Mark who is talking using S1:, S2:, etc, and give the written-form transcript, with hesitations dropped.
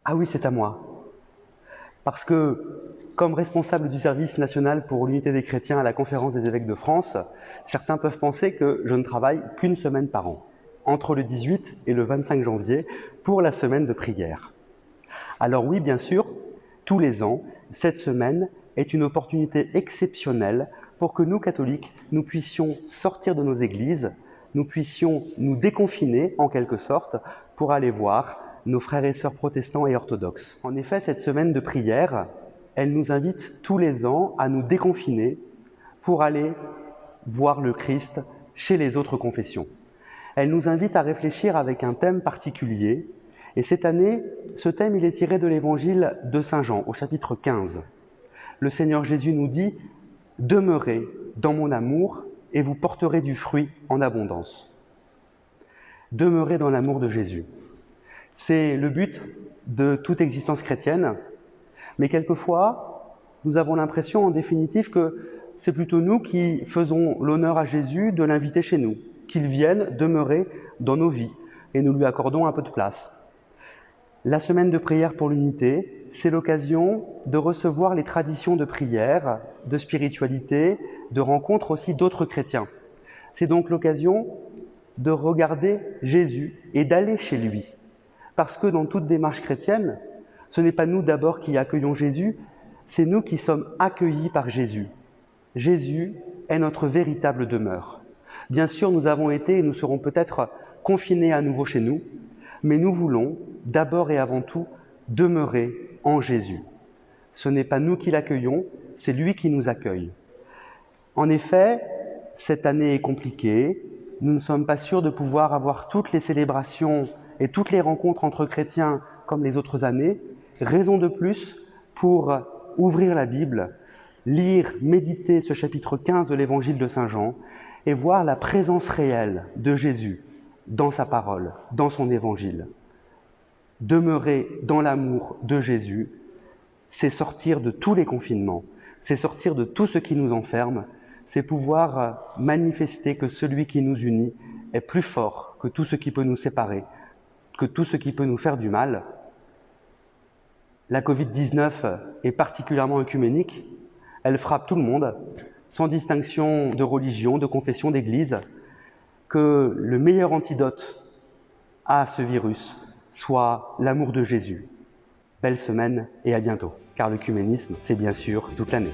S1: Ah oui, c'est à moi. Parce que, comme responsable du service national pour l'unité des chrétiens à la Conférence des évêques de France, certains peuvent penser que je ne travaille qu'une semaine par an, entre le 18 et le 25 janvier, pour la semaine de prière. Alors oui, bien sûr, tous les ans, cette semaine est une opportunité exceptionnelle pour que nous, catholiques, nous puissions sortir de nos églises, nous puissions nous déconfiner, en quelque sorte, pour aller voir nos frères et sœurs protestants et orthodoxes. En effet, cette semaine de prière, elle nous invite tous les ans à nous déconfiner pour aller voir le Christ chez les autres confessions. Elle nous invite à réfléchir avec un thème particulier. Et cette année, ce thème, il est tiré de l'évangile de Saint Jean, au chapitre 15. Le Seigneur Jésus nous dit « Demeurez dans mon amour et vous porterez du fruit en abondance. » Demeurez dans l'amour de Jésus. C'est le but de toute existence chrétienne, mais quelquefois, nous avons l'impression en définitive que c'est plutôt nous qui faisons l'honneur à Jésus de l'inviter chez nous, qu'il vienne demeurer dans nos vies et nous lui accordons un peu de place. La semaine de prière pour l'unité, c'est l'occasion de recevoir les traditions de prière, de spiritualité, de rencontre aussi d'autres chrétiens. C'est donc l'occasion de regarder Jésus et d'aller chez lui. Parce que dans toute démarche chrétienne, ce n'est pas nous d'abord qui accueillons Jésus, c'est nous qui sommes accueillis par Jésus. Jésus est notre véritable demeure. Bien sûr, nous avons été et nous serons peut-être confinés à nouveau chez nous, mais nous voulons, d'abord et avant tout, demeurer en Jésus. Ce n'est pas nous qui l'accueillons, c'est lui qui nous accueille. En effet, cette année est compliquée, nous ne sommes pas sûrs de pouvoir avoir toutes les célébrations et toutes les rencontres entre chrétiens comme les autres années. Raison de plus pour ouvrir la Bible, lire, méditer ce chapitre 15 de l'évangile de Saint Jean et voir la présence réelle de Jésus dans sa parole, dans son évangile. Demeurer dans l'amour de Jésus, c'est sortir de tous les confinements, c'est sortir de tout ce qui nous enferme, c'est pouvoir manifester que celui qui nous unit est plus fort que tout ce qui peut nous séparer, que tout ce qui peut nous faire du mal. La Covid-19 est particulièrement œcuménique, elle frappe tout le monde, sans distinction de religion, de confession, d'église. Que le meilleur antidote à ce virus soit l'amour de Jésus. Belle semaine et à bientôt, car l'œcuménisme, c'est bien sûr toute l'année.